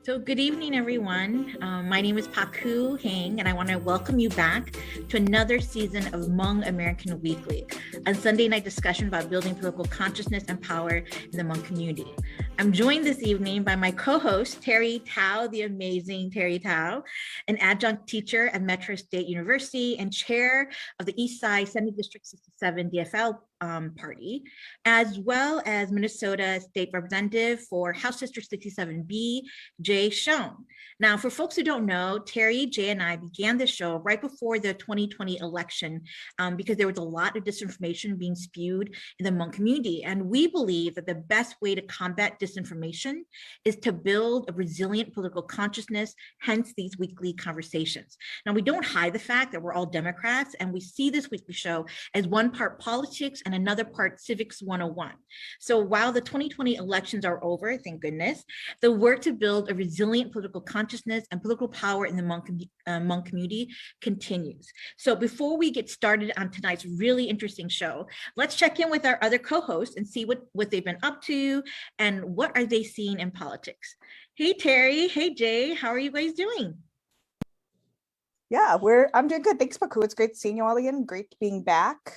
So good evening, everyone. My name is Paku Heng, and I want to welcome you back to another season of Hmong American Weekly, a Sunday night discussion about building political consciousness and power in the Hmong community. I'm joined this evening by my co-host, Terry Tao, the amazing Terry Tao, an adjunct teacher at Metro State University and chair of the East Side Senate District 67 DFL party, as well as Minnesota State Representative for House District 67B, Xuv Xwm. Now, for folks who don't know, Terry, Jay, and I began this show right before the 2020 election because there was a lot of disinformation being spewed in the Hmong community. And we believe that the best way to combat disinformation is to build a resilient political consciousness, hence these weekly conversations. Now, we don't hide the fact that we're all Democrats, and we see this weekly show as one part politics and another part civics 101. So while the 2020 elections are over, thank goodness, the work to build a resilient political consciousness and political power in the Hmong community continues. So before we get started on tonight's really interesting show, let's check in with our other co-hosts and see what they've been up to and what are they seeing in politics. Hey, Terry. Hey, Jay. How are you guys doing? Yeah, I'm doing good. Thanks, Paku. It's great seeing you all again. Great being back.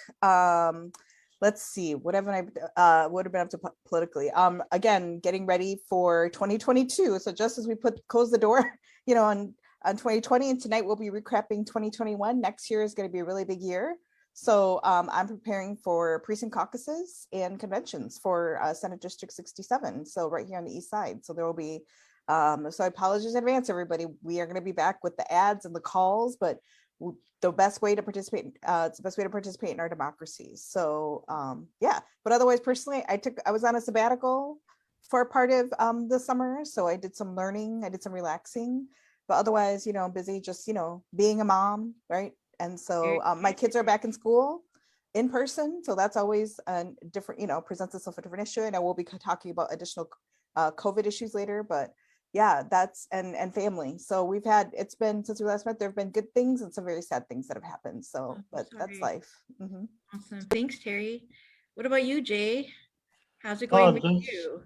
Let's see, what have been up to politically? Again, getting ready for 2022. So just as we close the door, on 2020, and tonight we'll be recapping 2021. Next year is going to be a really big year. So I'm preparing for precinct caucuses and conventions for Senate District 67. So right here on the East Side. So there will be, so I apologize in advance, everybody. We are going to be back with the ads and the calls, but the best way to participate, it's the best way to participate in our democracy. So yeah, but otherwise, personally, I was on a sabbatical for a part of the summer. So I did some learning, I did some relaxing, but otherwise, I'm busy just, being a mom, right? And so my kids are back in school in person. So that's always a different, presents itself a different issue. And I will be talking about additional COVID issues later, but yeah, that's and family. So it's been since we last met, there have been good things and some very sad things that have happened. So, but that's life. Mm-hmm. Awesome. Thanks, Terry. What about you, Jay? How's it going with you?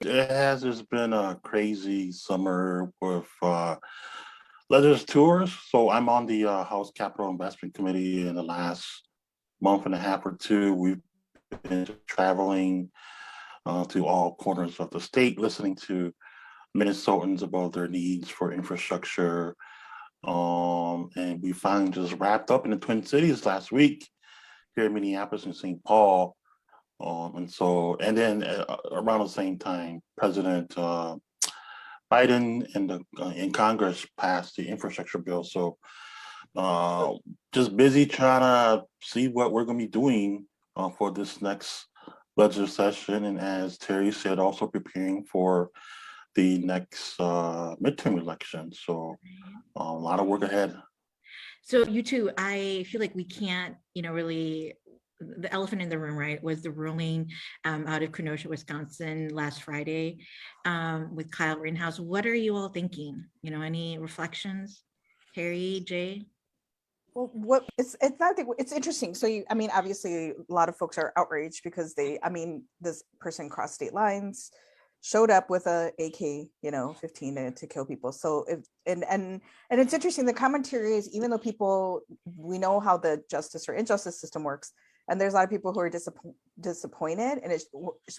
It's been a crazy summer with legislative tours. So I'm on the House Capital Investment Committee. In the last month and a half or two, we've been traveling to all corners of the state, listening to Minnesotans about their needs for infrastructure. And we finally just wrapped up in the Twin Cities last week here in Minneapolis and St. Paul. And then around the same time, President Biden and in Congress passed the infrastructure bill. So just busy trying to see what we're going to be doing for this next legislative session. And as Terry said, also preparing for the next midterm election. So a lot of work ahead. So you two, I feel like we can't, really, the elephant in the room, right, was the ruling out of Kenosha, Wisconsin last Friday with Kyle Rittenhouse. What are you all thinking? Any reflections? Harry, Jay? Well, it's interesting. So obviously a lot of folks are outraged because this person crossed state lines, showed up with a AK-15 to kill people. So and it's interesting. The commentary is, even though we know how the justice or injustice system works, and there's a lot of people who are disappointed, and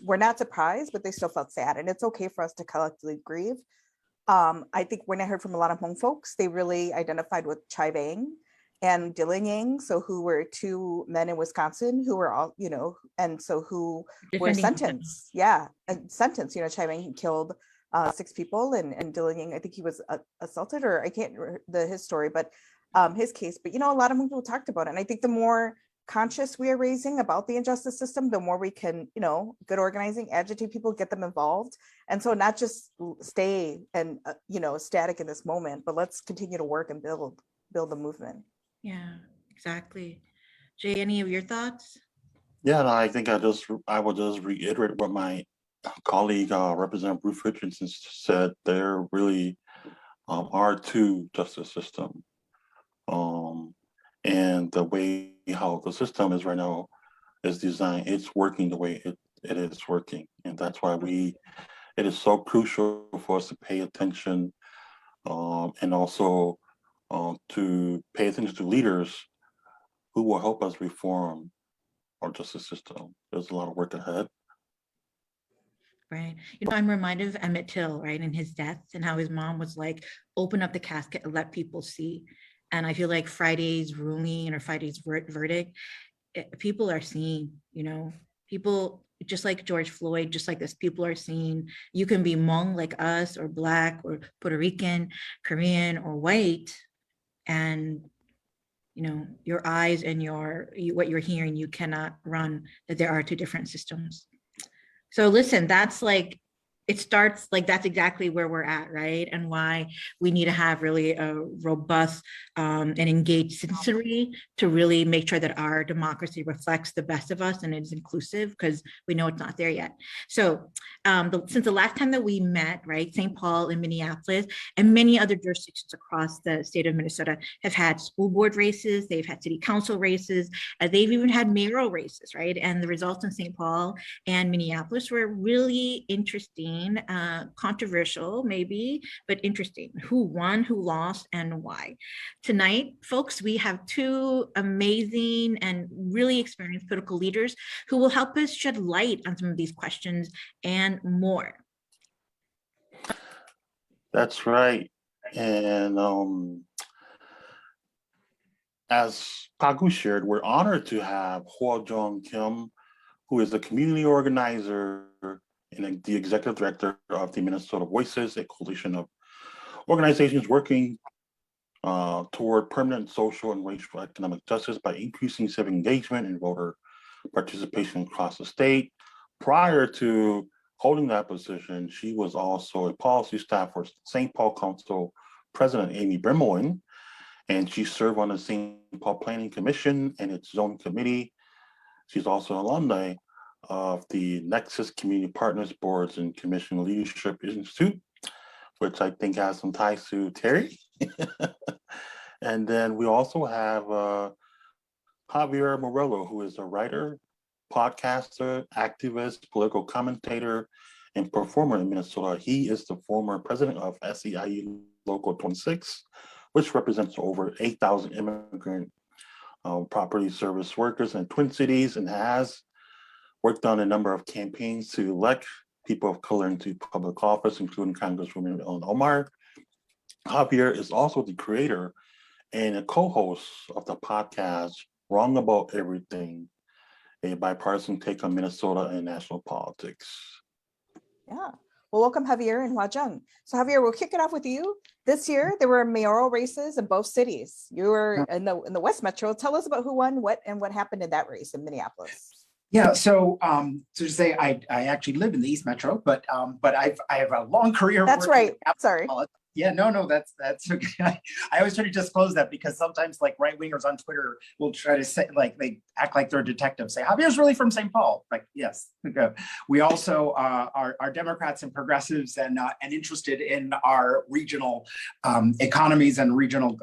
we're not surprised, but they still felt sad, and it's okay for us to collectively grieve. I think when I heard from a lot of Hmong folks, they really identified with Xwm and Dylan Yang, who were two men in Wisconsin who were all, and so who were sentenced. Yeah, sentenced. Xwm killed 6 people, and Dylan Yang, I think he was assaulted, or I can't remember his story, but his case. But a lot of people talked about it, and I think the more conscious we are raising about the injustice system, the more we can, good organizing, agitate people, get them involved, and so not just stay and static in this moment, but let's continue to work and build the movement. Yeah, exactly. Jay, any of your thoughts? Yeah, no, I think I will just reiterate what my colleague, Representative Ruth Richardson said. There really are two justice systems. And the way how the system is right now is designed, it's working the way it is working. And that's why we it is so crucial for us to pay attention and also to pay attention to leaders who will help us reform our justice system. There's a lot of work ahead. Right. I'm reminded of Emmett Till, right, and his death and how his mom was like, open up the casket and let people see. And I feel like Friday's ruling or Friday's verdict, people are seeing, people just like George Floyd, just like this, people are seeing you can be Hmong like us or Black or Puerto Rican, Korean or white. And, your eyes and what you're hearing, you cannot run, that there are two different systems. So listen, that's like, it starts like that's exactly where we're at, right? And why we need to have really a robust and engaged citizenry to really make sure that our democracy reflects the best of us and is inclusive, because we know it's not there yet. So since the last time that we met, right, St. Paul and Minneapolis and many other jurisdictions across the state of Minnesota have had school board races, they've had city council races, they've even had mayoral races, right? And the results in St. Paul and Minneapolis were really interesting. Controversial maybe, but interesting. Who won, who lost, and why? Tonight, folks, we have two amazing and really experienced political leaders who will help us shed light on some of these questions and more. That's right. And as Paku shared, we're honored to have HwaJeong, who is a community organizer and the executive director of the Minnesota Voices, a coalition of organizations working toward permanent social and racial economic justice by increasing civic engagement and voter participation across the state. Prior to holding that position, she was also a policy staff for St. Paul Council President Amy Brimelin, and she served on the St. Paul Planning Commission and its zoning committee. She's also an alumni of the Nexus Community Partners Boards and Commission Leadership Institute, which I think has some ties to Terry. And then we also have Javier Morillo, who is a writer, podcaster, activist, political commentator, and performer in Minnesota. He is the former president of SEIU Local 26, which represents over 8,000 immigrant property service workers in Twin Cities, and has worked on a number of campaigns to elect people of color into public office, including Congresswoman Ilhan Omar. Javier is also the creator and a co-host of the podcast Wrong About Everything, a bipartisan take on Minnesota and national politics. Yeah. Well, welcome Javier and HwaJeong. So Javier, we'll kick it off with you. This year, there were mayoral races in both cities. You were in the West Metro. Tell us about who won what and what happened in that race in Minneapolis. Yeah, so to say I actually live in the East Metro, but I have a long career. That's right. Sorry. Yeah, no, that's okay. I always try to disclose that because sometimes like right wingers on Twitter will try to say like they act like they're detectives. Say Javier's really from St. Paul. Like yes, okay. We also are Democrats and progressives and interested in our regional economies and regional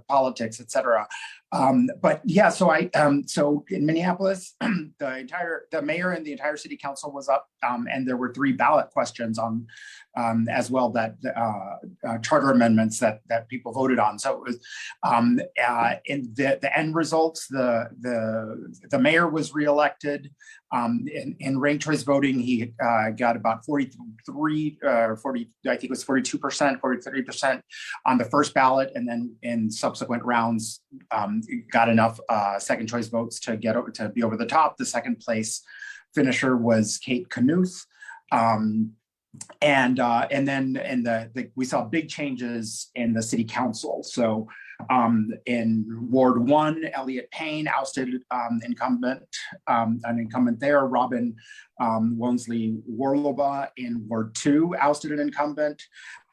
politics, etc. But yeah, so so in Minneapolis, the mayor and the entire city council was up, and there were 3 ballot questions on as well that charter amendments that people voted on. So it was in the end results, the mayor was reelected. In ranked choice voting, he got about 43, 40, I think it was 42%, 43% on the first ballot, and then in subsequent rounds, got enough second choice votes to be over the top. The second place finisher was Kate Knuth. And then we saw big changes in the city council. So in Ward 1, Elliot Payne ousted an incumbent there. Robin Wonesley Warloba in Ward 2 ousted an incumbent.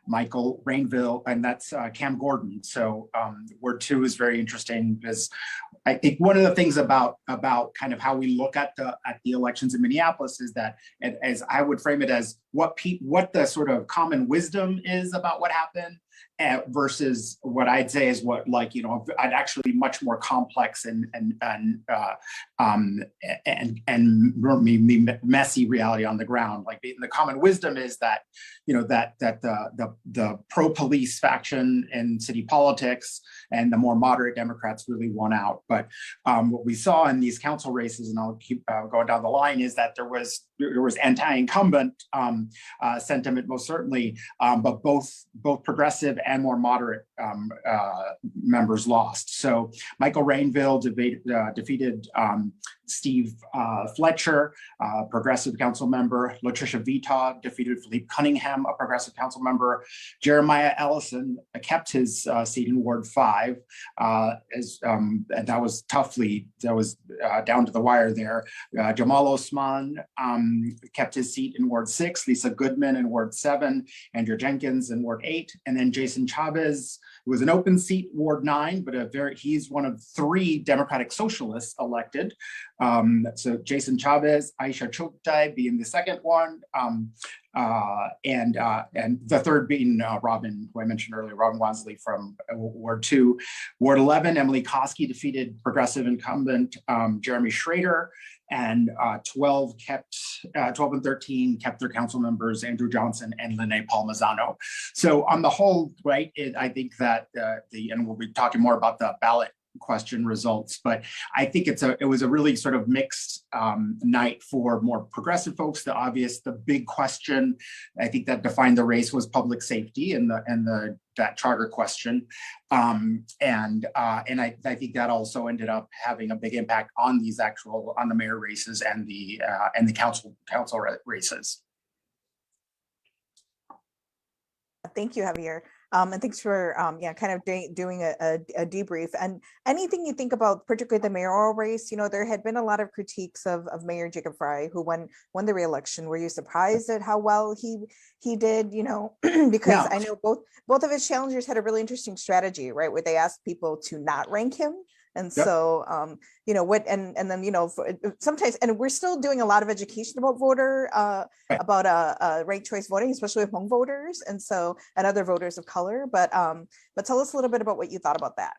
Michael Rainville, and that's Cam Gordon. So Ward 2 is very interesting because I think one of the things about kind of how we look at the elections in Minneapolis is that, as I would frame it, as what the sort of common wisdom is about what happened, versus what I'd say is what, like, I'd actually much more complex and messy reality on the ground. Like the common wisdom is that that the pro-police faction in city politics and the more moderate Democrats really won out. But what we saw in these council races, and I'll keep going down the line, is that there was anti-incumbent sentiment, most certainly, but both progressive and more moderate members lost. So Michael Rainville defeated Steve Fletcher, progressive council member. Latricia Vitaw defeated Philippe Cunningham, a progressive council member. Jeremiah Ellison kept his seat in Ward 5, and that was down to the wire there. Jamal Osman kept his seat in Ward 6, Lisa Goodman in Ward 7, Andrew Jenkins in Ward 8, and then Jason Chavez. It was an open seat, Ward 9, but he's one of 3 Democratic socialists elected. So Jason Chavez, Aisha Choktai being the second one, and the third being Robin, who I mentioned earlier, Robin Wansley from Ward 2. Ward 11, Emily Koski defeated progressive incumbent Jeremy Schrader, and 12 and 13 kept their council members Andrew Johnson and Lene Palmisano. So on the whole, right, I think that and we'll be talking more about the ballot question results, but I think it was a really sort of mixed night for more progressive folks. The big question, I think, that defined the race was public safety and that charter question, and I think that also ended up having a big impact on the mayor races and the council races. Thank you, Javier. And thanks for kind of doing a debrief. And anything you think about, particularly the mayoral race, there had been a lot of critiques of Mayor Jacob Frey, who won the re-election. Were you surprised at how well he did? Because I know both of his challengers had a really interesting strategy, right, where they asked people to not rank him. And so, sometimes, and we're still doing a lot of education about ranked choice voting, especially with Hmong voters, and other voters of color. But tell us a little bit about what you thought about that.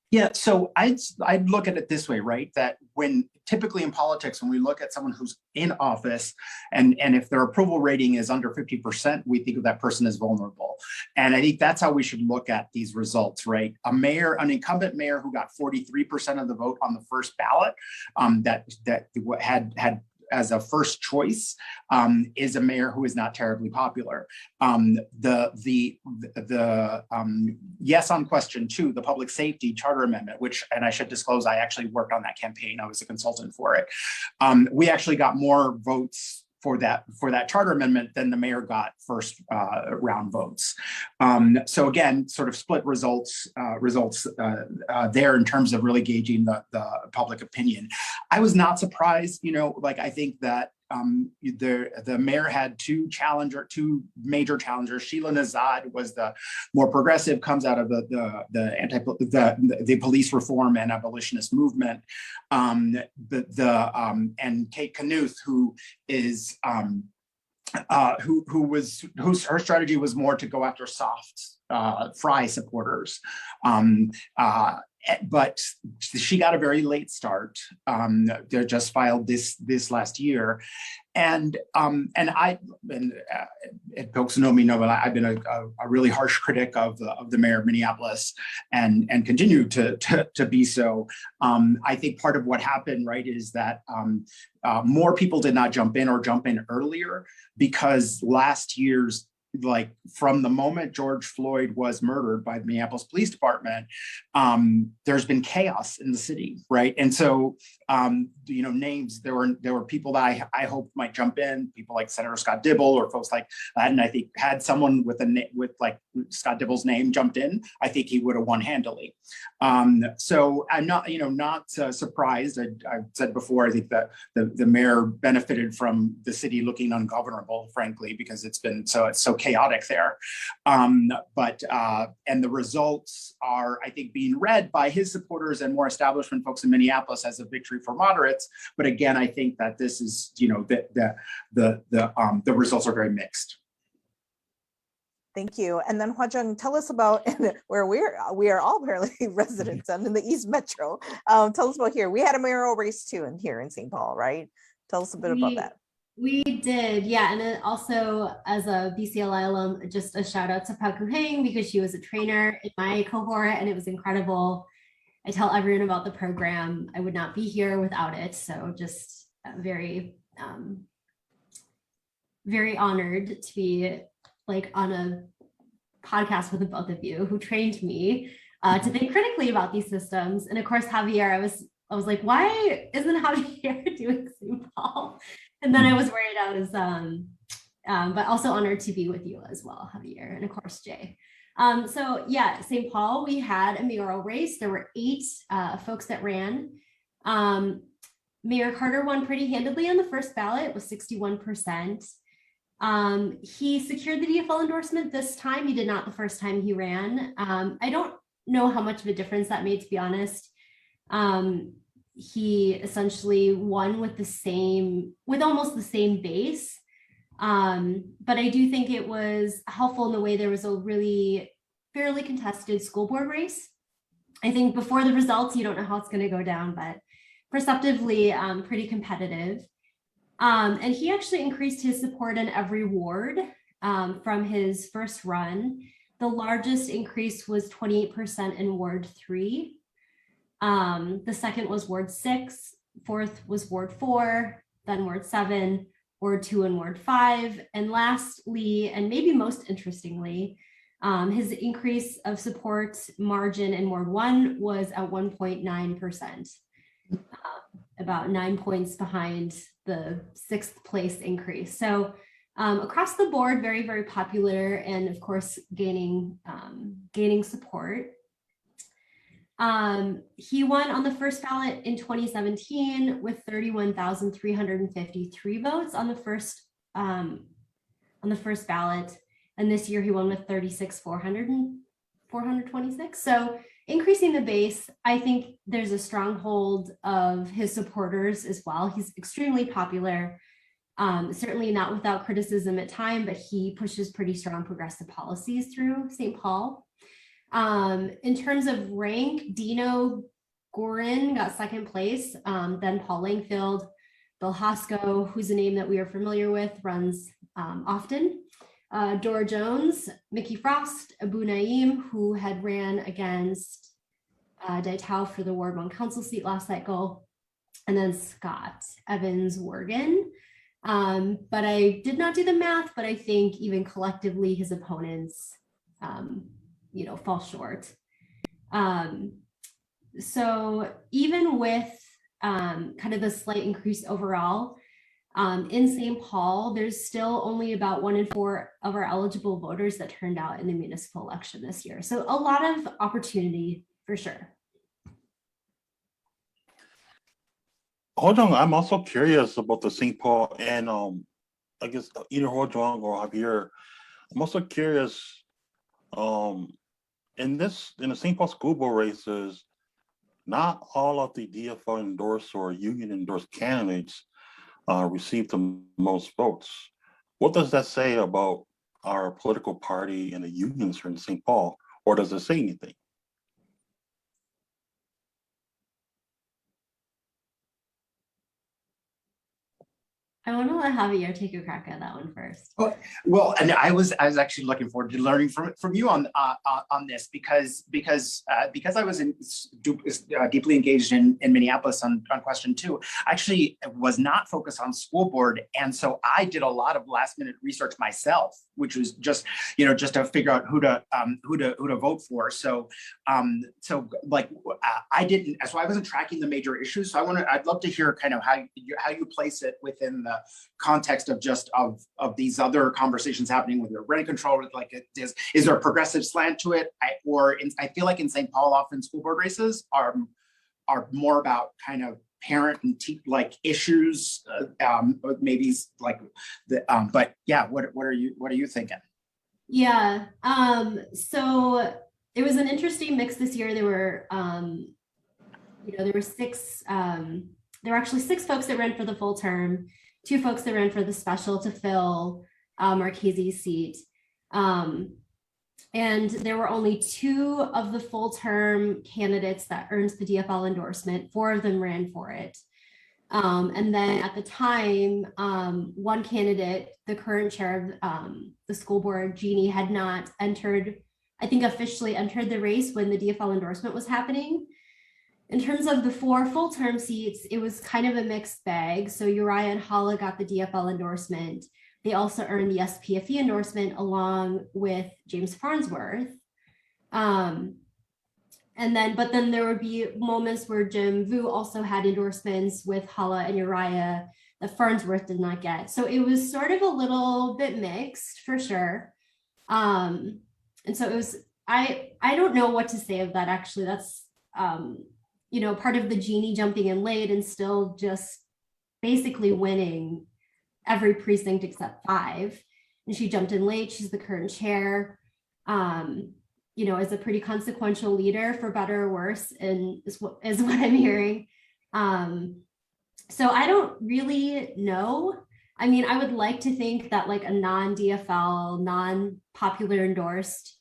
Yeah, so I'd look at it this way, right? That when typically in politics, when we look at someone who's in office and if their approval rating is under 50%, we think of that person as vulnerable. And I think that's how we should look at these results, right? An incumbent mayor who got 43% of the vote on the first ballot, that had as a first choice, is a mayor who is not terribly popular. Yes on question 2, the public safety charter amendment, which, and I should disclose, I actually worked on that campaign. I was a consultant for it. We actually got more votes for that charter amendment than the mayor got first round votes. So again, sort of split results there in terms of really gauging the public opinion. I was not surprised, I think that the mayor had two major challengers. Sheila Nazad was the more progressive, comes out of the police reform and abolitionist movement. And Kate Knuth, who is whose her strategy was more to go after soft Frey supporters. But she got a very late start. They just filed this last year, and folks know me know, but I've been a really harsh critic of the mayor of Minneapolis, and continue to be so. I think part of what happened, right, is that more people did not jump in earlier, because last year's, like, from the moment George Floyd was murdered by the Minneapolis Police Department, there's been chaos in the city, right? And so, names, there were people that I hoped might jump in, people like Senator Scott Dibble or folks like that. And I think had someone with like Scott Dibble's name jumped in, I think he would have won handily. So I'm not surprised. I've said before, I think that the mayor benefited from the city looking ungovernable, frankly, because it's so chaotic chaotic there. And the results are, I think, being read by his supporters and more establishment folks in Minneapolis as a victory for moderates. But again, I think that this is, the results are very mixed. Thank you. And then HwaJeong, tell us about where we are all apparently residents in the East Metro. Tell us about here. We had a mayoral race too here in St. Paul, right? Tell us a bit about that. We did, yeah. And then also as a BCLI alum, just a shout out to Paku Hang because she was a trainer in my cohort and it was incredible. I tell everyone about the program. I would not be here without it. So just very, very honored to be like on a podcast with the both of you who trained me to think critically about these systems. And of course, Javier, I was like, why isn't Javier doing St. Paul? And then I was worried I was, but also honored to be with you as well, Javier, and of course, Jay. So yeah, St. Paul, we had a mayoral race. There were 8 folks that ran. Mayor Carter won pretty handedly on the first ballot with 61%. He secured the DFL endorsement this time. He did not the first time he ran. I don't know how much of a difference that made, to be honest. He essentially won with almost the same base. But I do think it was helpful in the way there was a really fairly contested school board race. I think before the results, you don't know how it's going to go down, but perceptively pretty competitive. And he actually increased his support in every ward from his first run. The largest increase was 28% in Ward 3. The second was Ward 6, fourth was Ward 4, then Ward 7, Ward 2, and Ward 5. And lastly, and maybe most interestingly, his increase of support margin in Ward 1 was at 1.9%, about 9 points behind the 6th place increase. So across the board, very, very popular, and of course, gaining support. He won on the first ballot in 2017 with 31,353 votes on the first ballot, and this year he won with 36,426. So increasing the base, I think there's a stronghold of his supporters as well. He's extremely popular, certainly not without criticism at time, but he pushes pretty strong progressive policies through St. Paul. In terms of rank, Dino Gorin got second place, then Paul Langfield, Bill Hosko, who's a name that we are familiar with, runs often. Dora Jones, Mickey Frost, Abu Naeem, who had ran against Daitao for the Ward 1 council seat last cycle, and then Scott Evans Worgan. But I did not do the math, but I think even collectively his opponents fall short. So even with kind of the slight increase overall, in St. Paul, there's still only about 1 in 4 of our eligible voters that turned out in the municipal election this year. So a lot of opportunity for sure. HwaJeong, I'm also curious about the St. Paul, and I guess either HwaJeong or Javier. I'm also curious, in the St. Paul school board races, not all of the DFL endorsed or union endorsed candidates received the most votes. What does that say about our political party and the unions here in St. Paul, or does it say anything? I want to let Javier take a crack at that one first. Well, and I was actually looking forward to learning from you on this because I was deeply engaged in Minneapolis on question 2. Actually, was not focused on school board, and so I did a lot of last minute research myself, which was just to figure out who to vote for. So I didn't, so I wasn't tracking the major issues. So I'd love to hear kind of how you place it within the context of of these other conversations happening with your rent control. Like, is there a progressive slant to it? I feel like in St. Paul, often school board races are more about kind of parent and issues, maybe like the. But yeah, what are you thinking? Yeah. So it was an interesting mix this year. There were, there were there were actually six folks that ran for the full term, two folks that ran for the special to fill Marchese's seat. And there were only two of the full term candidates that earned the DFL endorsement. Four of them ran for it. And then at the time, one candidate, the current chair of the school board, Jeannie, had not entered, I think officially entered the race when the DFL endorsement was happening. In terms of the four full-term seats, it was kind of a mixed bag. So Uriah and Hala got the DFL endorsement. They also earned the SPFE endorsement along with James Farnsworth. But then there would be moments where Tswv also had endorsements with Hala and Uriah that Farnsworth did not get. So it was sort of a little bit mixed for sure. And so it was, I don't know what to say of that actually. That's, part of the Jeannie jumping in late and still just basically winning every precinct except 5. And she jumped in late. She's the current chair. Is a pretty consequential leader for better or worse, and is what I'm hearing. So I don't really know. I mean, I would like to think that like a non-DFL, non-popular endorsed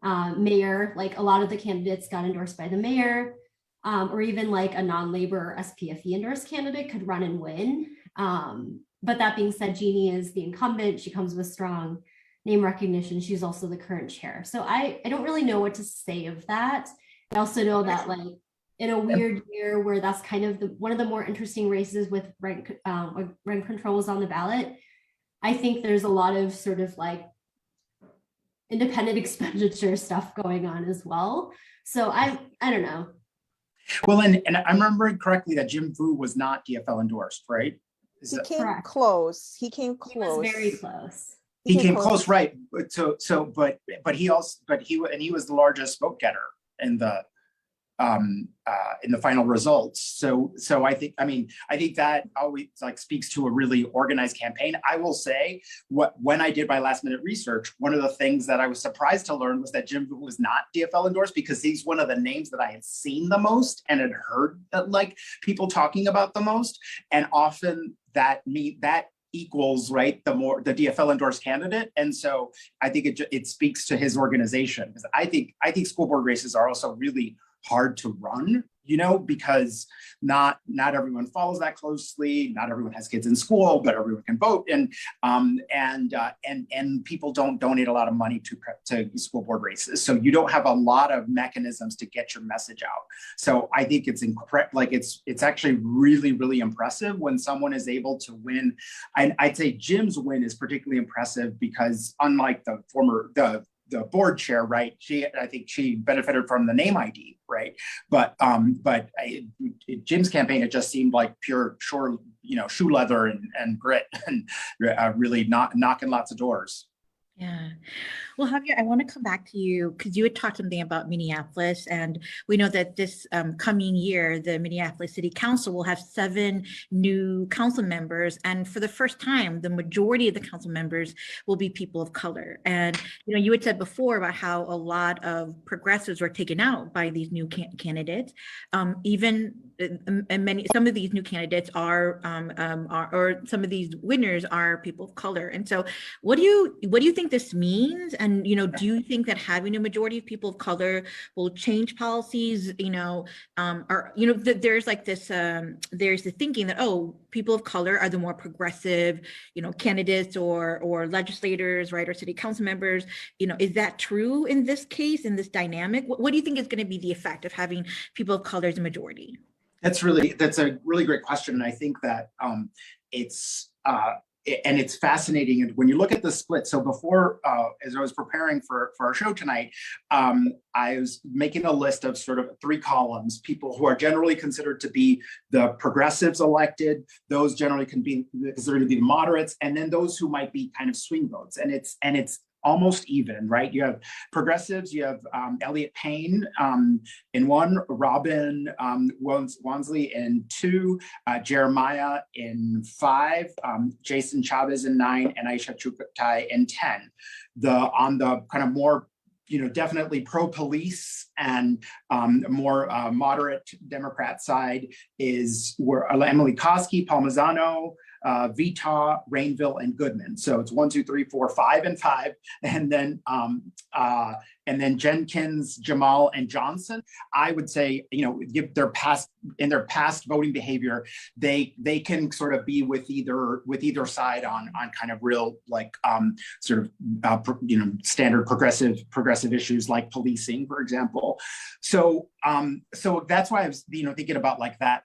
mayor, like a lot of the candidates got endorsed by the mayor, or even like a non-labor SPFE endorsed candidate could run and win. But that being said, Jeannie is the incumbent. She comes with strong name recognition. She's also the current chair. So I don't really know what to say of that. I also know that like in a weird year where that's kind of one of the more interesting races with rank controls on the ballot, I think there's a lot of sort of like independent expenditure stuff going on as well. So I don't know. Well, and I'm remembering correctly that Tswv was not DFL endorsed, right? He came close. He came close. He was very close. He came close, right? But he was the largest vote getter in the final results. So I think that always like speaks to a really organized campaign. I will say when I did my last minute research, one of the things that I was surprised to learn was that Tswv was not DFL endorsed, because he's one of the names that I had seen the most and had heard like people talking about the most, and often that equals right the DFL endorsed candidate. And so I think it speaks to his organization, because I think school board races are also really hard to run, because not everyone follows that closely. Not everyone has kids in school, but everyone can vote, and people don't donate a lot of money to school board races, so you don't have a lot of mechanisms to get your message out. So I think it's it's actually really, really impressive when someone is able to win. I'd say Jim's win is particularly impressive because unlike the board chair, right? I think she benefited from the name ID, right? But Jim's campaign, it just seemed like pure shoe leather and grit, and really knocking lots of doors. Yeah. Well, Javier, I want to come back to you because you had talked something about Minneapolis, and we know that this coming year, the Minneapolis City Council will have 7 new council members. And for the first time, the majority of the council members will be people of color. And, you had said before about how a lot of progressives were taken out by these new candidates. Some of these new candidates or some of these winners are people of color. And so what do you think this means? And, do you think that having a majority of people of color will change policies, there's like this, there's the thinking that, people of color are the more progressive, candidates or legislators, right? Or city council members, is that true in this case, in this dynamic? What do you think is going to be the effect of having people of color as a majority? That's a really great question. And I think that it's fascinating. And when you look at the split, so before, as I was preparing for our show tonight, I was making a list of sort of 3 columns: people who are generally considered to be the progressives elected, those generally can be considered to be the moderates, and then those who might be kind of swing votes. And it's almost even, right? You have progressives, you have Elliot Payne in 1, Robin Wansley in 2, Jeremiah in 5, Jason Chavez in 9, and Aisha Chukutai in 10. On the kind of more, definitely pro-police and more moderate Democrat side were Emily Koski, Palmisano, Vita, Rainville, and Goodman. So it's 1, 2, 3, 4, 5, and 5, and then Jenkins, Jamal, and Johnson. I would say, in their past voting behavior, they can sort of be with either side on kind of real standard progressive issues like policing, for example. So that's why I was thinking about like that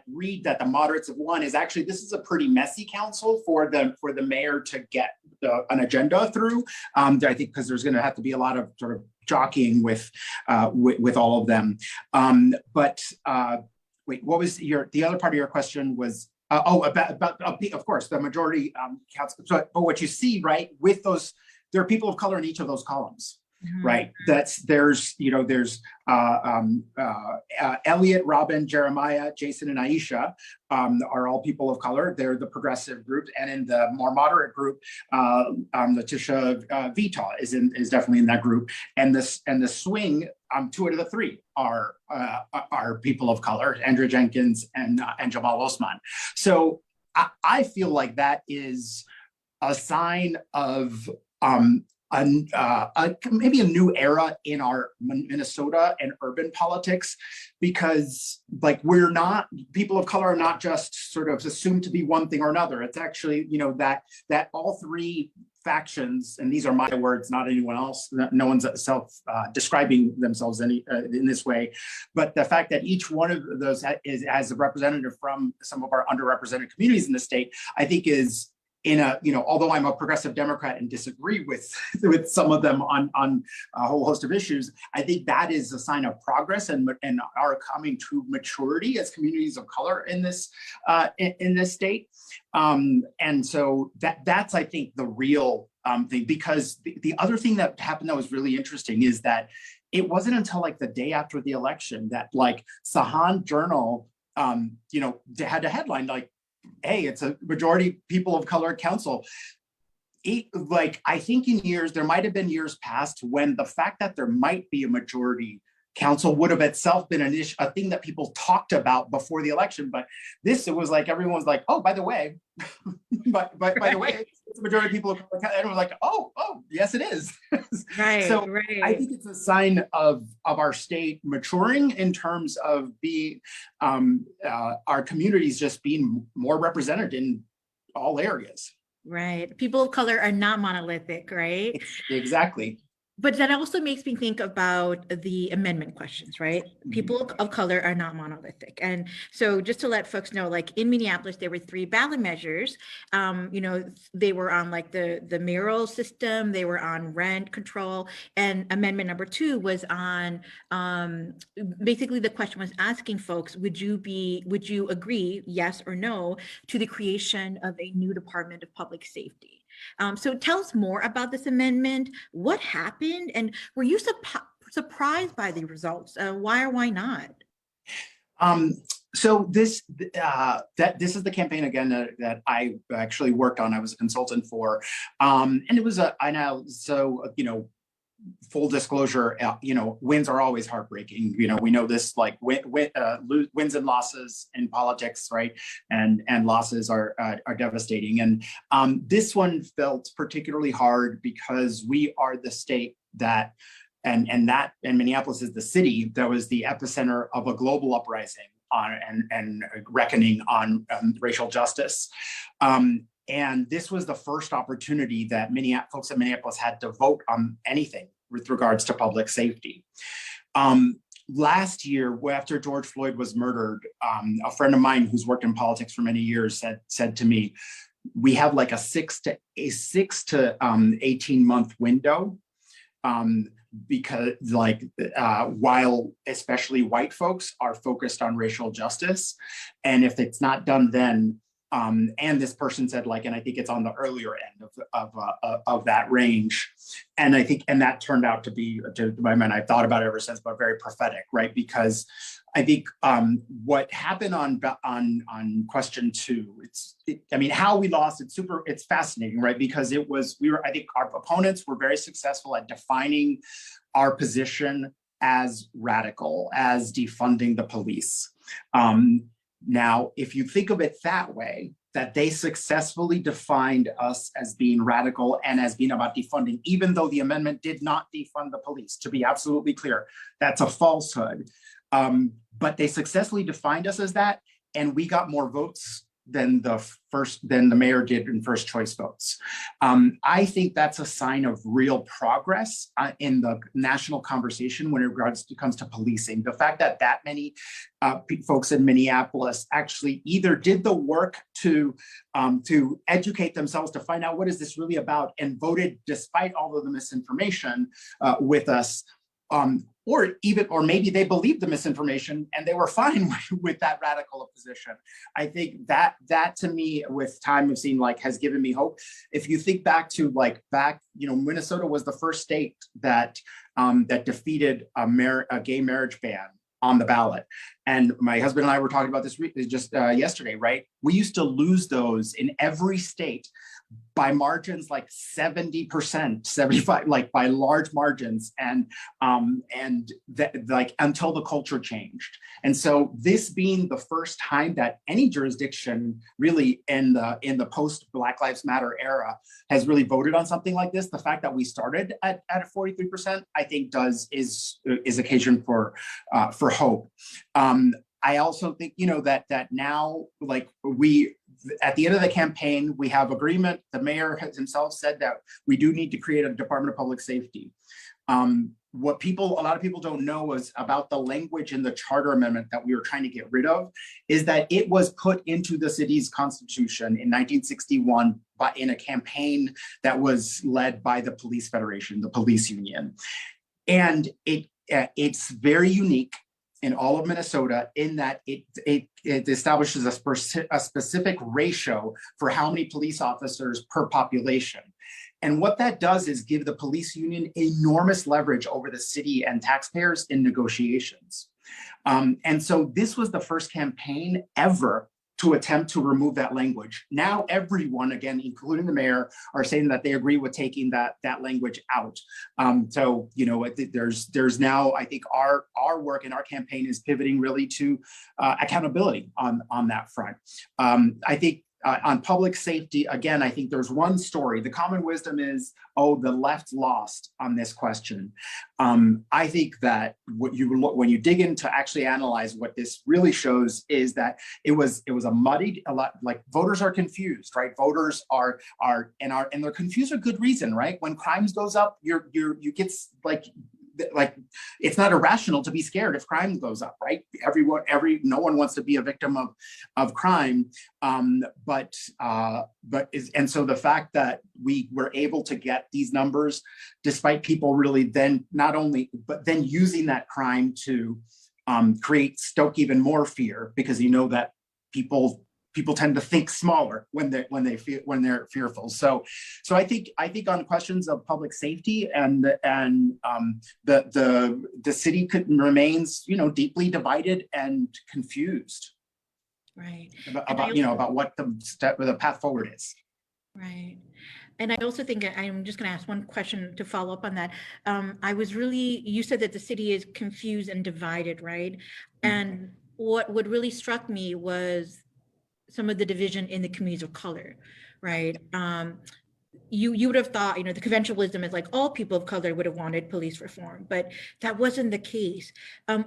read that the moderates have won is actually, this is a pretty messy council for the mayor to get an agenda through. I think because there's going to have to be a lot of sort of jockeying with all of them. Wait, what was the other part of your question was? About of course the majority council. But what you see, right, with those, there are people of color in each of those columns. Right. There's Elliot, Robin, Jeremiah, Jason, and Aisha are all people of color. They're the progressive group, and in the more moderate group, Letitia Vita is definitely in that group. And the swing, 2 out of the 3 are people of color: Andrea Jenkins and Jamal Osman. So I feel like that is a sign of maybe a new era in our Minnesota and urban politics, because like people of color are not just sort of assumed to be one thing or another. It's actually, that all 3 factions, and these are my words, not anyone else, no one's describing themselves in this way, but the fact that each one of those as a representative from some of our underrepresented communities in the state, I think is, although I'm a progressive Democrat and disagree with some of them on a whole host of issues, I think that is a sign of progress and our coming to maturity as communities of color in this state. And so that's, I think, the real thing, because the other thing that happened that was really interesting is that it wasn't until like the day after the election that like Sahan Journal, had a headline like, hey, it's a majority people of color council. I think there might have been years past when the fact that there might be a majority council would have itself been a thing that people talked about before the election. But it was like, everyone was like, oh, by the way, by the way, it's a majority of people of color. Everyone was like, oh, yes, it is. Right. So right. I think it's a sign of our state maturing in terms of being our communities just being more represented in all areas. Right. People of color are not monolithic, right? Exactly. But that also makes me think about the amendment questions, right? People of color are not monolithic. And so just to let folks know, like in Minneapolis, there were 3 ballot measures. They were on like the mayoral system, they were on rent control, and amendment number 2 was on, basically the question was asking folks, would you agree, yes or no, to the creation of a new Department of Public Safety? So tell us more about this amendment. What happened, and were you surprised by the results? Why or why not? So this is the campaign again that I actually worked on. I was a consultant for, and it was full disclosure, wins are always heartbreaking. We know this, like wins and losses in politics, right? And losses are devastating. And this one felt particularly hard because we are the state that, and Minneapolis is the city that was the epicenter of a global uprising and reckoning on racial justice. And this was the first opportunity that folks in Minneapolis had to vote on anything with regards to public safety. Last year, after George Floyd was murdered, a friend of mine who's worked in politics for many years said to me, we have like a 6 to 18 month window, because while especially white folks are focused on racial justice, and if it's not done then, And this person said like, and I think it's on the earlier end of that range. And I think, and that turned out to be, to my mind, I've thought about it ever since, but very prophetic, right? Because I think what happened on question 2, I mean, how we lost, it's fascinating, right? Because I think our opponents were very successful at defining our position as radical, as defunding the police. Now, if you think of it that way, that they successfully defined us as being radical and as being about defunding, even though the amendment did not defund the police, to be absolutely clear, that's a falsehood. But they successfully defined us as that, and we got more votes than the mayor did in first choice votes. I think that's a sign of real progress in the national conversation when it comes to policing. The fact that that many folks in Minneapolis actually either did the work to educate themselves to find out what is this really about and voted despite all of the misinformation with us, or maybe they believed the misinformation and they were fine with that radical position. I think that to me, with time, I've seen like has given me hope. If you think back to Minnesota was the first state that that defeated a gay marriage ban on the ballot. And my husband and I were talking about this just yesterday, right? We used to lose those in every state by margins like 70%, 75, like by large margins, and like until the culture changed. And so this being the first time that any jurisdiction really in the post Black Lives Matter era has really voted on something like this, the fact that we started at 43%, I think is occasion for hope. I also think, that now, like at the end of the campaign, we have agreement. The mayor has himself said that we do need to create a Department of Public Safety. What a lot of people don't know is about the language in the charter amendment that we were trying to get rid of, is that it was put into the city's constitution in 1961 in a campaign that was led by the Police Federation, the police union. And it's very unique in all of Minnesota in that it establishes a specific ratio for how many police officers per population. And what that does is give the police union enormous leverage over the city and taxpayers in negotiations. And so this was the first campaign ever to attempt to remove that language. Now everyone, again, including the mayor, are saying that they agree with taking that language out. So, there's now, I think our work in our campaign is pivoting really to accountability on that front. I think on public safety, again, I think there's one story. The common wisdom is, the left lost on this question. I think that when you dig in to actually analyze what this really shows is that it was a muddied, a lot, like voters are confused, right? Voters are and they're confused for good reason, right? When crimes goes up, you get like it's not irrational to be scared if crime goes up, right? No one wants to be a victim of crime, and so the fact that we were able to get these numbers, despite people really then then using that crime to stoke even more fear, because that people tend to think smaller when they're fearful. So I think on questions of public safety and the city remains deeply divided and confused. Right. About what the path forward is. Right. And I also think I'm just going to ask one question to follow up on that. You said that the city is confused and divided, right? Mm-hmm. And what really struck me was some of the division in the communities of color, right? You would have thought, the conventional wisdom is like all people of color would have wanted police reform, but that wasn't the case.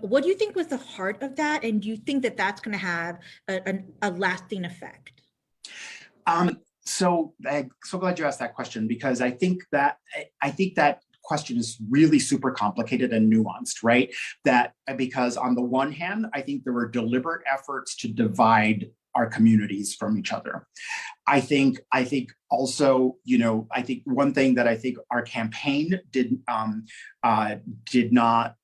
What do you think was the heart of that? And do you think that that's going to have a lasting effect? So I'm so glad you asked that question, because I think that question is really super complicated and nuanced, right? Because on the one hand, I think there were deliberate efforts to divide our communities from each other. I think also, I think one thing that I think our campaign did not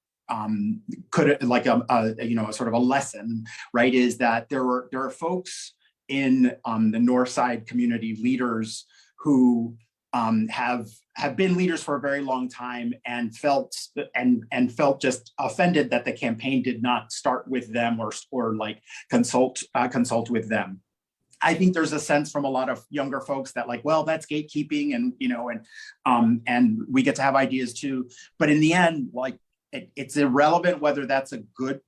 could like a sort of a lesson, right, is that there are folks in the North Side community, leaders who have been leaders for a very long time and felt just offended that the campaign did not start with them or like consult with them. I think there's a sense from a lot of younger folks that like, well, that's gatekeeping, and and we get to have ideas too. But in the end, like it's irrelevant whether that's a good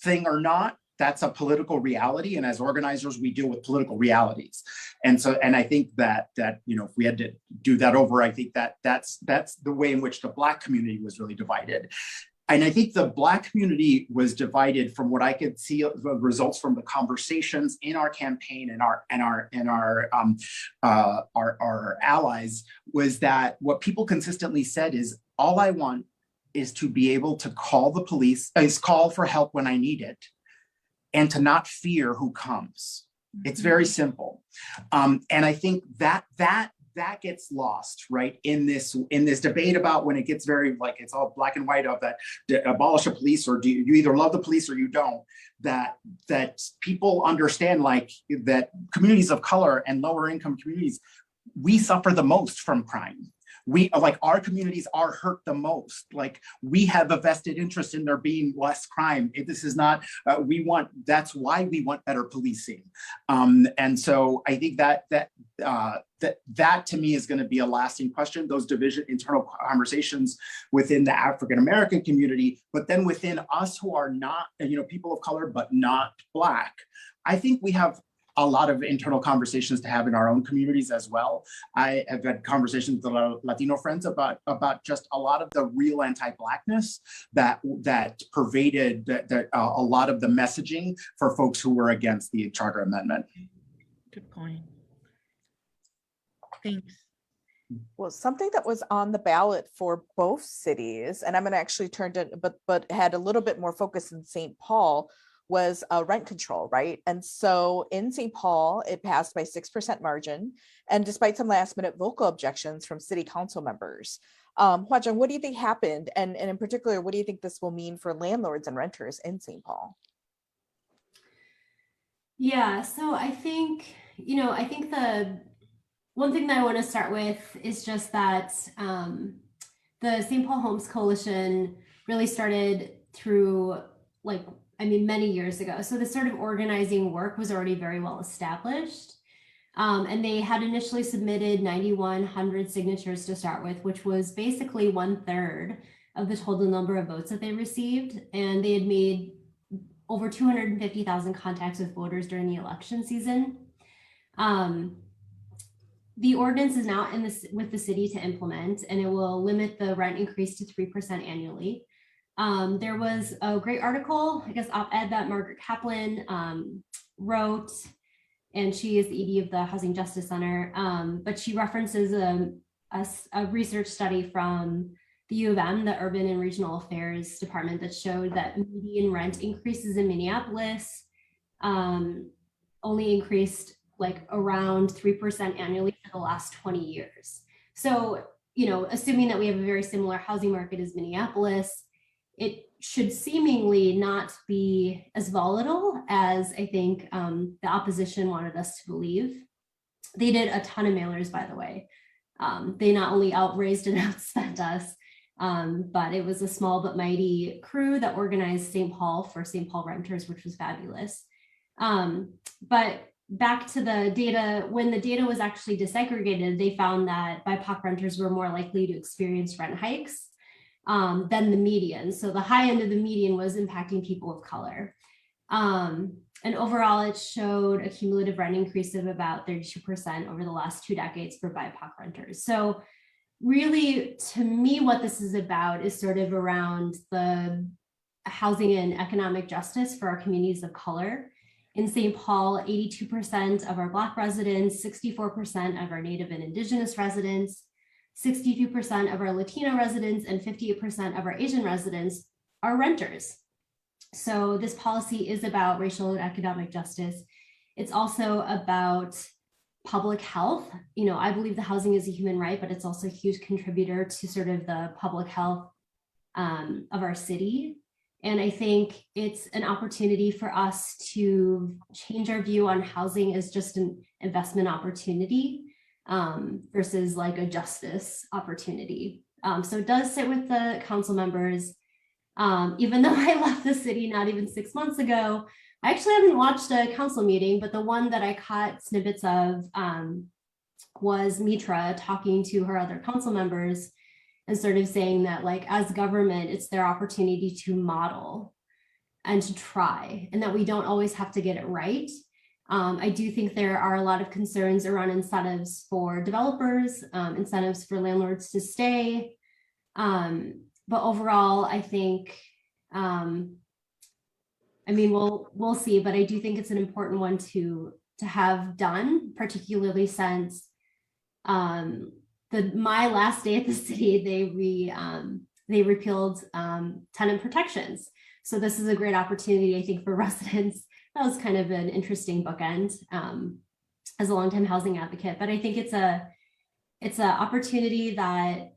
thing or not. That's a political reality, and as organizers, we deal with political realities. And I think that if we had to do that over, I think that's the way in which the Black community was really divided. And I think the Black community was divided from what I could see the results from the conversations in our campaign and our allies, was that what people consistently said is, all I want is to be able to call the police, call for help when I need it, and to not fear who comes. It's very simple. And I think that gets lost, right, in this debate about when it gets very like it's all black and white of that, abolish the police, or do you either love the police or you don't. That people understand like that communities of color and lower income communities, we suffer the most from crime. We like our communities are hurt the most. Like we have a vested interest in there being less crime. This is not that's why we want better policing. And so I think that to me is going to be a lasting question. Those internal conversations within the African American community, but then within us who are not people of color but not Black, I think we have a lot of internal conversations to have in our own communities as well. I have had conversations with a lot of Latino friends about just a lot of the real anti-Blackness that pervaded a lot of the messaging for folks who were against the Charter Amendment. Good point. Thanks. Well, something that was on the ballot for both cities, and I'm going to actually turn to, but had a little bit more focus in St. Paul, was rent control, right? And so in St. Paul, it passed by 6% margin, and despite some last minute vocal objections from city council members. HwaJeong, what do you think happened? And in particular, what do you think this will mean for landlords and renters in St. Paul? Yeah, so I think the one thing that I want to start with is just that the St. Paul Homes Coalition really started through many years ago. So the sort of organizing work was already very well established. And they had initially submitted 9,100 signatures to start with, which was basically 1/3 of the total number of votes that they received. And they had made over 250,000 contacts with voters during the election season. The ordinance is now with the city to implement, and it will limit the rent increase to 3% annually. There was a great article, I guess, op-ed that Margaret Kaplan wrote, and she is the ED of the Housing Justice Center, but she references a research study from the U of M, the Urban and Regional Affairs Department, that showed that median rent increases in Minneapolis only increased like around 3% annually for the last 20 years. So, assuming that we have a very similar housing market as Minneapolis, it should seemingly not be as volatile as I think the opposition wanted us to believe. They did a ton of mailers, by the way. They not only outraised and outspent us, but it was a small but mighty crew that organized St. Paul for St. Paul renters, which was fabulous. But back to the data, when the data was actually disaggregated, they found that BIPOC renters were more likely to experience rent hikes than the median. So the high end of the median was impacting people of color. And overall, it showed a cumulative rent increase of about 32% over the last 2 decades for BIPOC renters. So really, to me, what this is about is sort of around the housing and economic justice for our communities of color. In St. Paul, 82% of our Black residents, 64% of our Native and Indigenous residents, 62% of our Latino residents, and 58% of our Asian residents are renters. So this policy is about racial and economic justice. It's also about public health. I believe the housing is a human right, but it's also a huge contributor to sort of the public health of our city. And I think it's an opportunity for us to change our view on housing as just an investment opportunity versus like a justice opportunity. So it does sit with the council members. Even though I left the city not even 6 months ago, I actually haven't watched a council meeting, but the one that I caught snippets of was Mitra talking to her other council members and sort of saying that, like, as government, it's their opportunity to model and to try, and that we don't always have to get it right. I do think there are a lot of concerns around incentives for developers, incentives for landlords to stay. But overall, I think, I mean, we'll see, but I do think it's an important one to have done, particularly since my last day at the city, they repealed tenant protections. So this is a great opportunity, I think, for residents. That was kind of an interesting bookend as a longtime housing advocate, but I think it's a opportunity that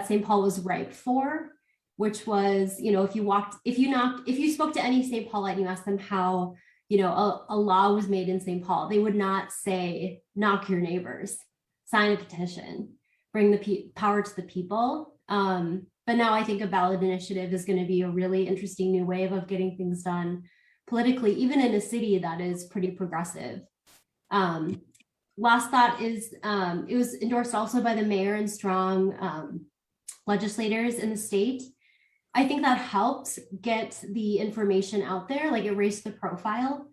St. Paul was ripe for, which was, you know, if you spoke to any St. Paulite and you asked them how, you know, a law was made in St. Paul, they would not say, knock your neighbors, sign a petition, bring the power to the people. But now I think a ballot initiative is going to be a really interesting new way of getting things done politically, even in a city that is pretty progressive. Last thought is, it was endorsed also by the mayor and strong legislators in the state. I think that helped get the information out there, like it raised the profile.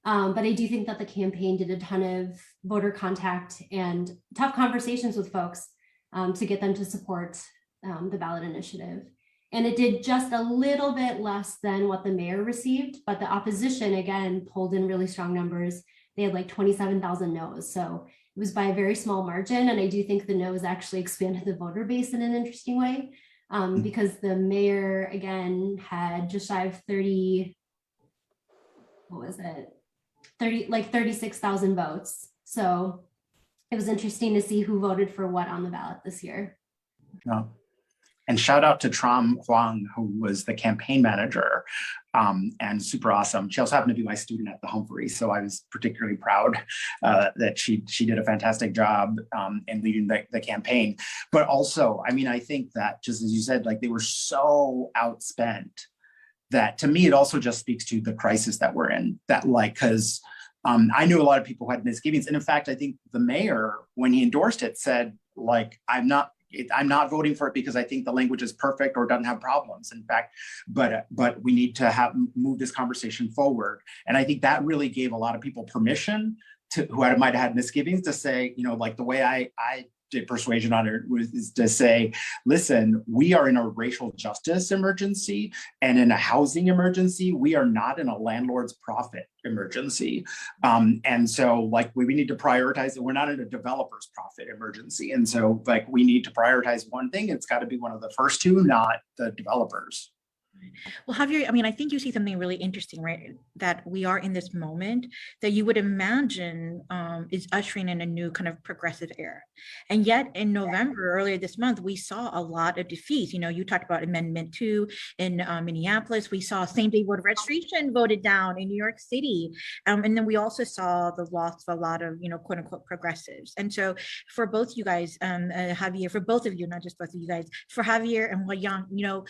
But I do think that the campaign did a ton of voter contact and tough conversations with folks to get them to support the ballot initiative. And it did just a little bit less than what the mayor received, but the opposition, again, pulled in really strong numbers. They had like 27,000 no's. So it was by a very small margin. And I do think the no's actually expanded the voter base in an interesting way because the mayor, again, had just shy of 36,000 votes. So it was interesting to see who voted for what on the ballot this year. Yeah. And shout out to Tram Huang, who was the campaign manager and super awesome. She also happened to be my student at the Humphrey. So I was particularly proud that she did a fantastic job in leading the campaign. But also, I mean, I think that just as you said, like they were so outspent that to me, it also just speaks to the crisis that we're in, that like, because I knew a lot of people who had misgivings. And in fact, I think the mayor, when he endorsed it, said, like, I'm not voting for it because I think the language is perfect or doesn't have problems. In fact, but we need to move this conversation forward. And I think that really gave a lot of people permission to who might have had misgivings to say, you know, like the way I did persuasion on it is to say, listen, we are in a racial justice emergency and in a housing emergency. We are not in a landlord's profit emergency. And so like we need to prioritize it. We're not in a developer's profit emergency. And so like we need to prioritize one thing. It's got to be one of the first two, not the developers. Well, Javier, I mean, I think you see something really interesting, right? That we are in this moment that you would imagine is ushering in a new kind of progressive era. And yet in November, earlier this month, we saw a lot of defeats. You know, you talked about Amendment 2 in Minneapolis. We saw same-day voter registration voted down in New York City. And then we also saw the loss of a lot of, you know, quote unquote progressives. And so for both you guys, Javier, for both of you, not just both of you guys, for Javier and HwaJeong, you know,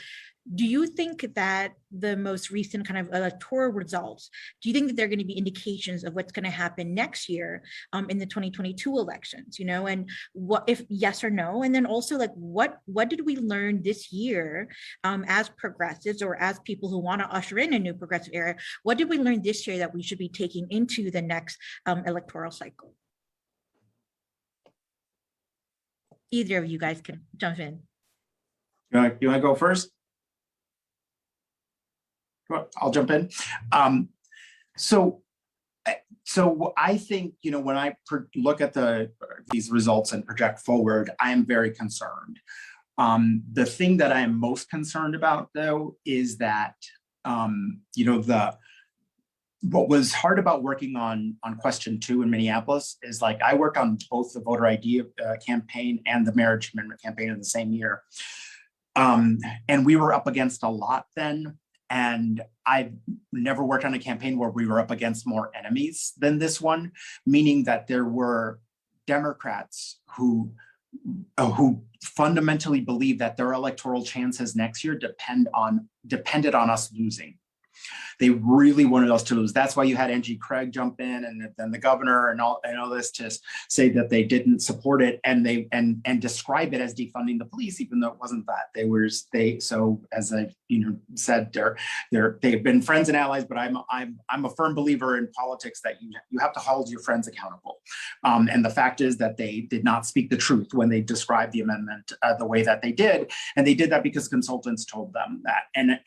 do you think that the most recent kind of electoral results, do you think that there are going to be indications of what's going to happen next year in the 2022 elections, you know, and what if yes or no? And then also like, what did we learn this year as progressives or as people who want to usher in a new progressive era? What did we learn this year that we should be taking into the next electoral cycle? Either of you guys can jump in. You want to go first? I'll jump in. So I think, you know, when I look at these results and project forward, I am very concerned. The thing that I am most concerned about, though, is that, you know, what was hard about working on question 2 in Minneapolis is like I work on both the voter ID campaign and the marriage amendment campaign in the same year. And we were up against a lot then. And I've never worked on a campaign where we were up against more enemies than this one, meaning that there were Democrats who fundamentally believe that their electoral chances next year depended on us losing. They really wanted us to lose. That's why you had Angie Craig jump in, and then the governor and all this to say that they didn't support it, and describe it as defunding the police, even though it wasn't that. So as I said, they've been friends and allies, but I'm a firm believer in politics that you have to hold your friends accountable. And the fact is that they did not speak the truth when they described the amendment the way that they did, and they did that because consultants told them that. And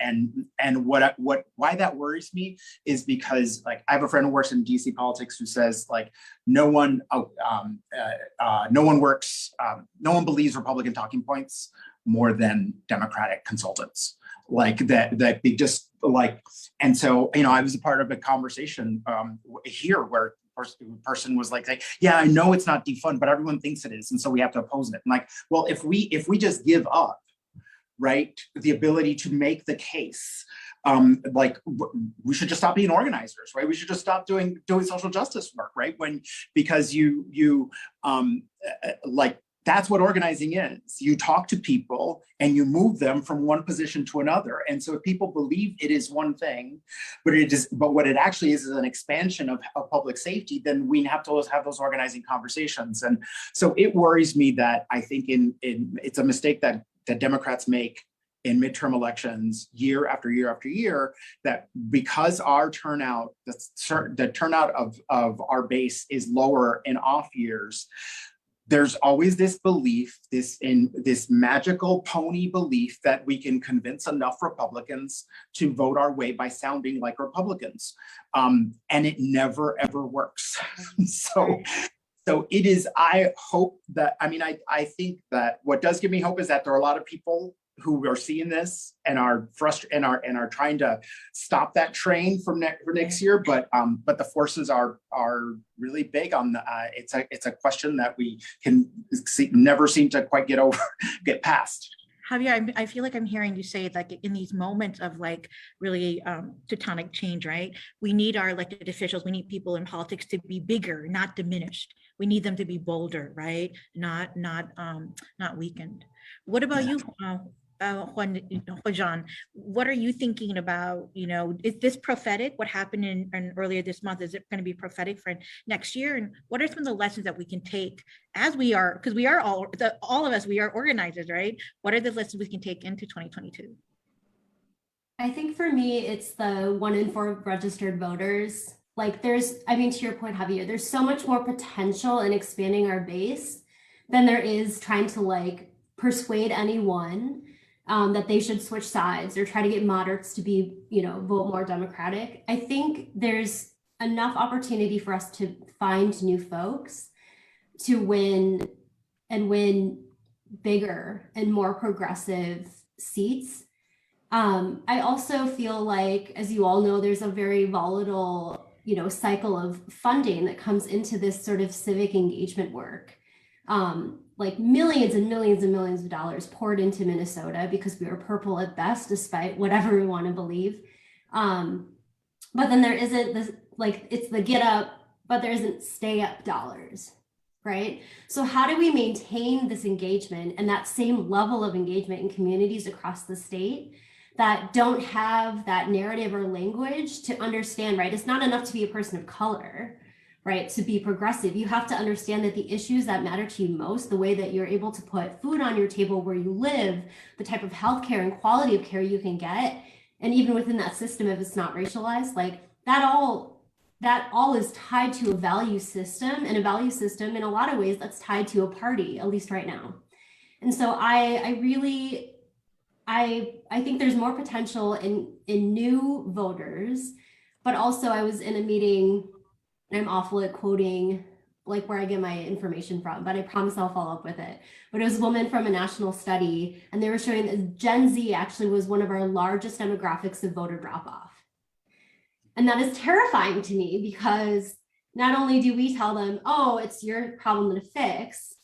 why that worries me is because, like, I have a friend who works in DC politics who says, like, no one believes Republican talking points more than Democratic consultants. Like that they just like, and so, I was a part of a conversation here where person was like, yeah, I know it's not defund, but everyone thinks it is, and so we have to oppose it. And like, well, if we just give up, right, the ability to make the case, we should just stop being organizers, right? We should just stop doing social justice work, right? Because that's what organizing is. You talk to people and you move them from one position to another. And so if people believe it is one thing, but what it actually is an expansion of public safety, then we have to have those organizing conversations. And so it worries me that I think it's a mistake that Democrats make in midterm elections year after year after year, that because our turnout, the turnout of our base is lower in off years, there's always this belief, this magical pony belief that we can convince enough Republicans to vote our way by sounding like Republicans. And it never, ever works. So it is, I hope that, I think that what does give me hope is that there are a lot of people who are seeing this and are frustrated and are trying to stop that train for next year, but the forces are really big on the. It's a question that we can never seem to quite get past. Javier, I feel like I'm hearing you say, like, in these moments of like really tectonic change, right? We need our elected officials, we need people in politics to be bigger, not diminished. We need them to be bolder, right? Not weakened. What about you, HwaJeong? What are you thinking about? Is this prophetic? What happened in earlier this month? Is it going to be prophetic for next year? And what are some of the lessons that we can take as we are, because we are all of us, we are organizers, right? What are the lessons we can take into 2022? I think for me, it's the 1 in 4 registered voters. Like to your point, Javier, there's so much more potential in expanding our base than there is trying to persuade anyone that they should switch sides or try to get moderates to be, vote more Democratic. I think there's enough opportunity for us to find new folks to win bigger and more progressive seats. I also feel like, as you all know, there's a very volatile, cycle of funding that comes into this sort of civic engagement work. Like millions and millions and millions of dollars poured into Minnesota because we were purple at best, despite whatever we want to believe. But then there isn't this, it's the get up, but there isn't stay up dollars, right? So how do we maintain this engagement and that same level of engagement in communities across the state that don't have that narrative or language to understand, right? It's not enough to be a person of color, right? To be progressive, you have to understand that the issues that matter to you most, the way that you're able to put food on your table where you live, the type of healthcare and quality of care you can get, and even within that system, if it's not racialized, that all is tied to a value system, and a value system in a lot of ways that's tied to a party, at least right now. And so I think there's more potential in new voters, but also I was in a meeting, and I'm awful at quoting where I get my information from, but I promise I'll follow up with it. But it was a woman from a national study, and they were showing that Gen Z actually was one of our largest demographics of voter drop off. And that is terrifying to me, because not only do we tell them, oh, it's your problem to fix,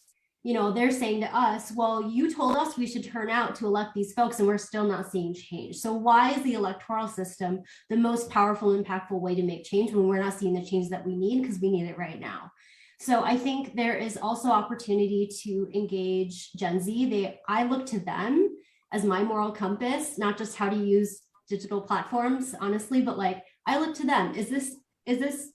they're saying to us, well, you told us we should turn out to elect these folks and we're still not seeing change. So why is the electoral system the most powerful, impactful way to make change when we're not seeing the change that we need, because we need it right now? So I think there is also opportunity to engage Gen Z. I look to them as my moral compass, not just how to use digital platforms, honestly, but like, I look to them. Is this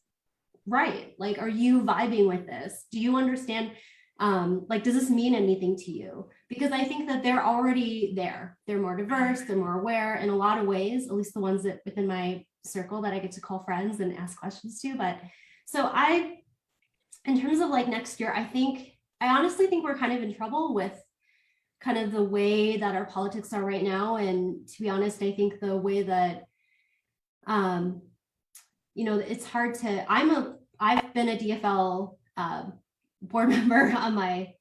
right? Like, are you vibing with this? Do you understand? Like, does this mean anything to you? Because I think that they're already there. They're more diverse, they're more aware in a lot of ways, at least the ones that within my circle that I get to call friends and ask questions to. But so in terms of like next year, I honestly think we're kind of in trouble with kind of the way that our politics are right now. And to be honest, I think the way that, it's hard to, I've been a DFL board member on my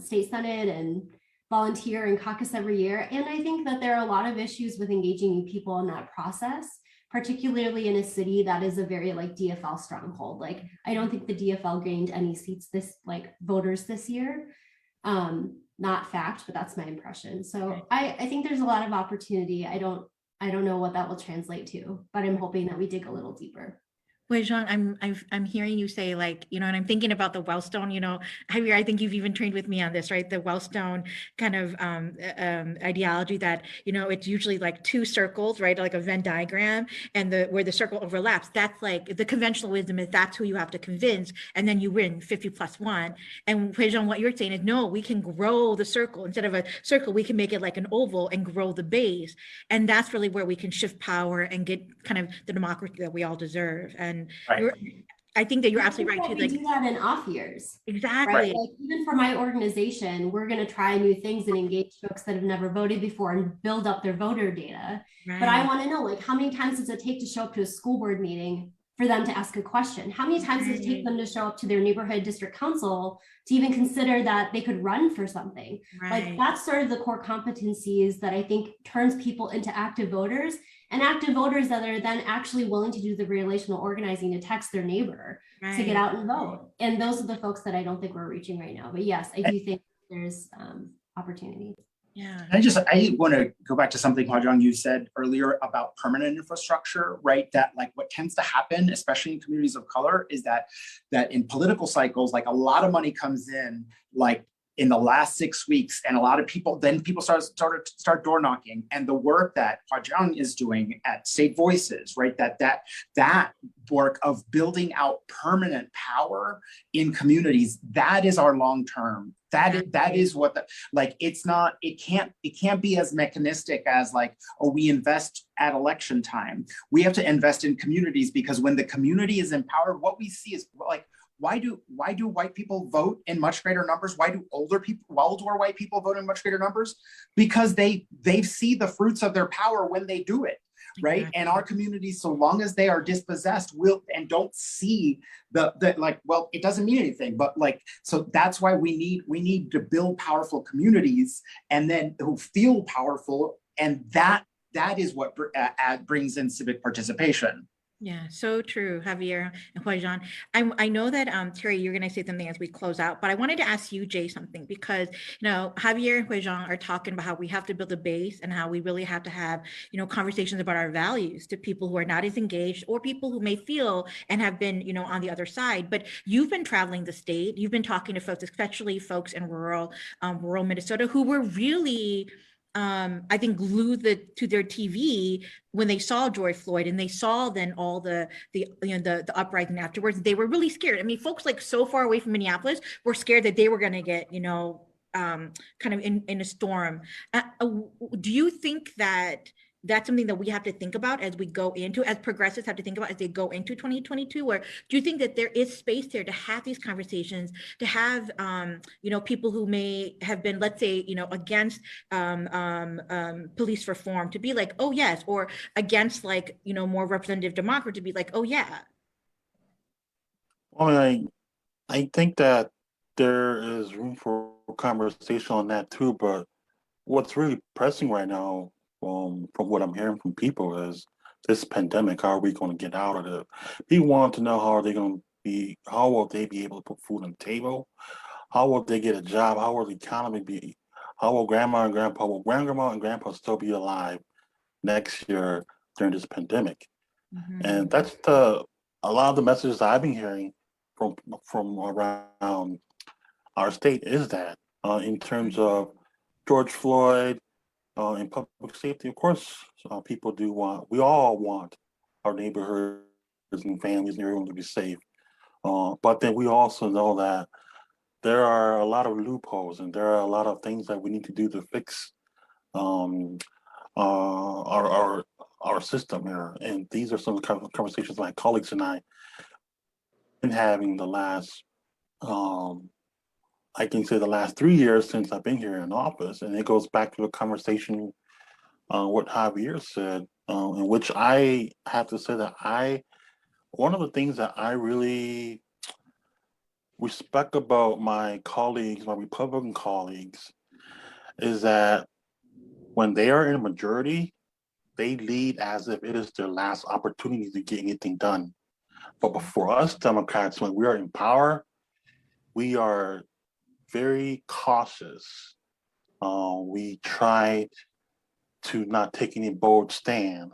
state senate and volunteer and caucus every year. And I think that there are a lot of issues with engaging new people in that process, particularly in a city that is a very like DFL stronghold. Like, I don't think the DFL gained any seats voters this year. Not fact, but that's my impression. So I think there's a lot of opportunity. I don't know what that will translate to, but I'm hoping that we dig a little deeper. HwaJeong, I'm hearing you say, like, and I'm thinking about the Wellstone, Javier, I think you've even trained with me on this, right? The Wellstone kind of ideology that, it's usually like two circles, right? Like a Venn diagram, and where the circle overlaps, that's like the conventional wisdom is that's who you have to convince, and then you win 50+1. And HwaJeong, what you're saying is, no, we can grow the circle. Instead of a circle, we can make it like an oval and grow the base. And that's really where we can shift power and get kind of the democracy that we all deserve. And Right. I think that you're absolutely right too. We do that in off years. Exactly. Right? Like, even for my organization, we're going to try new things and engage folks that have never voted before and build up their voter data. Right. But I want to know, like, how many times does it take to show up to a school board meeting for them to ask a question? How many times does it take them to show up to their neighborhood district council to even consider that they could run for something? Right. Like, that's sort of the core competencies that I think turns people into active voters, and active voters that are then actually willing to do the relational organizing to text their neighbor to get out and vote. And those are the folks that I don't think we're reaching right now. But yes, I do think there's opportunity. Yeah. I want to go back to something, HwaJeong, you said earlier about permanent infrastructure, right? That like what tends to happen, especially in communities of color, is that in political cycles, like a lot of money comes in, like in the last 6 weeks, and a lot of people start door knocking, and the work that HwaJeong is doing at State Voices, right? That work of building out permanent power in communities, that is our long term. That is what it can't be as mechanistic as like, oh, we invest at election time. We have to invest in communities, because when the community is empowered, what we see is like, why do white people vote in much greater numbers? Why do older white people vote in much greater numbers? Because they see the fruits of their power when they do it, right? Exactly. And our communities, so long as they are dispossessed, and don't see it doesn't mean anything. But like, so that's why we need to build powerful communities, and then who feel powerful, and that is what brings in civic participation. Yeah, so true, Javier and HwaJeong. I know that Terry, you're going to say something as we close out, but I wanted to ask you, Jay, something, because Javier and HwaJeong are talking about how we have to build a base and how we really have to have conversations about our values to people who are not as engaged, or people who may feel and have been on the other side. But you've been traveling the state, you've been talking to folks, especially folks in rural Minnesota, who were really I think glued to their TV when they saw George Floyd, and they saw then all the uprising afterwards. They were really scared. I mean, folks like so far away from Minneapolis were scared that they were going to get kind of in a storm. Do you think that that's something that we have to think about as progressives have to think about as they go into 2022? Or do you think that there is space there to have these conversations, to have, people who may have been, let's say, against police reform to be like, oh yes, or against more representative democracy to be like, oh yeah? Well, I think that there is room for conversation on that too, but what's really pressing right now, from what I'm hearing from people, is this pandemic. How are we going to get out of it? People want to know how will they be able to put food on the table? how will they get a job? How will the economy be? How will grandma and grandpa still be alive next year during this pandemic? Mhm. And that's a lot of the messages that I've been hearing from around our state is that in terms of George Floyd, in public safety, of course, we all want our neighborhoods and families and everyone to be safe. But then we also know that there are a lot of loopholes and there are a lot of things that we need to do to fix um, our system here. And these are some of the conversations my colleagues and I been having the last, I can say the last 3 years since I've been here in office. And it goes back to the conversation what Javier said, in which I have to say that one of the things that I really respect about my colleagues, my Republican colleagues, is that when they are in a majority, they lead as if it is their last opportunity to get anything done. But for us Democrats, when we are in power, we are very cautious. We try to not take any bold stand.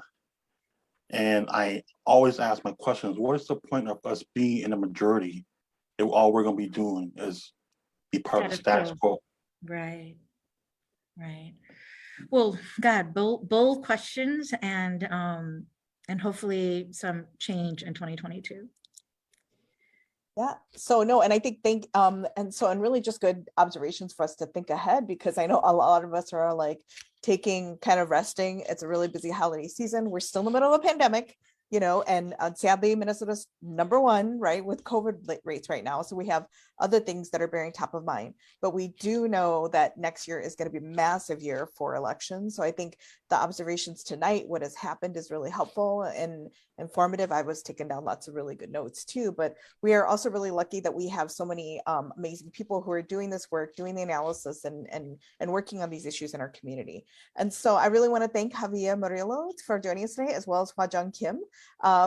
And I always ask my questions, what is the point of us being in a majority if all we're going to be doing is be part of the status quo? Right. Well, God, bold questions and hopefully some change in 2022. Yeah. So no, and I think and really just good observations for us to think ahead, because I know a lot of us are like resting. It's a really busy holiday season. We're still in the middle of a pandemic, and sadly, Minnesota's #1, right, with COVID rates right now. So we have other things that are bearing top of mind. But we do know that next year is going to be a massive year for elections. So I think the observations tonight, what has happened, is really helpful and informative. I was taking down lots of really good notes too. But we are also really lucky that we have so many amazing people who are doing this work, doing the analysis and working on these issues in our community. And so I really want to thank Javier Morillo for joining us today, as well as HwaJeong Kim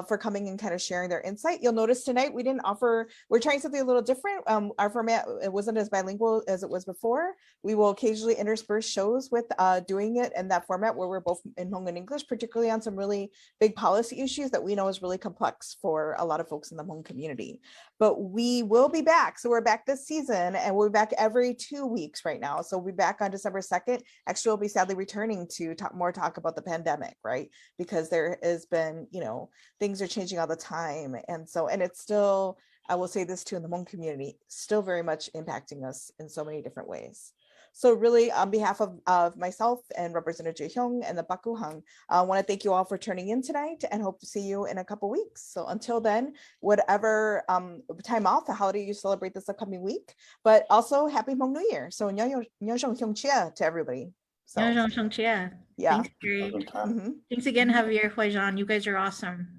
for coming and kind of sharing their insight. You'll notice tonight we're trying something a little different. Our format, it wasn't as bilingual as it was before. We will occasionally intersperse shows with doing it in that format where we're both in Hmong and English, particularly on some really big policy issues that we know is really complex for a lot of folks in the Hmong community. But we will be back. So we're back this season, and we'll be back every 2 weeks right now. So we'll be back on December 2nd. Actually, we'll be sadly returning to talk about the pandemic, right? Because there has been, things are changing all the time. And it's still, I will say this too, in the Hmong community, still very much impacting us in so many different ways. So really, on behalf of myself and Representative HwaJeong and the Bakuhang, I want to thank you all for tuning in tonight and hope to see you in a couple weeks. So until then, whatever time off, the holiday you celebrate this upcoming week, but also happy Hmong New Year. So to everybody. So, yeah. Thanks, Gary. Thanks again, Javier, HwaJeong. You guys are awesome.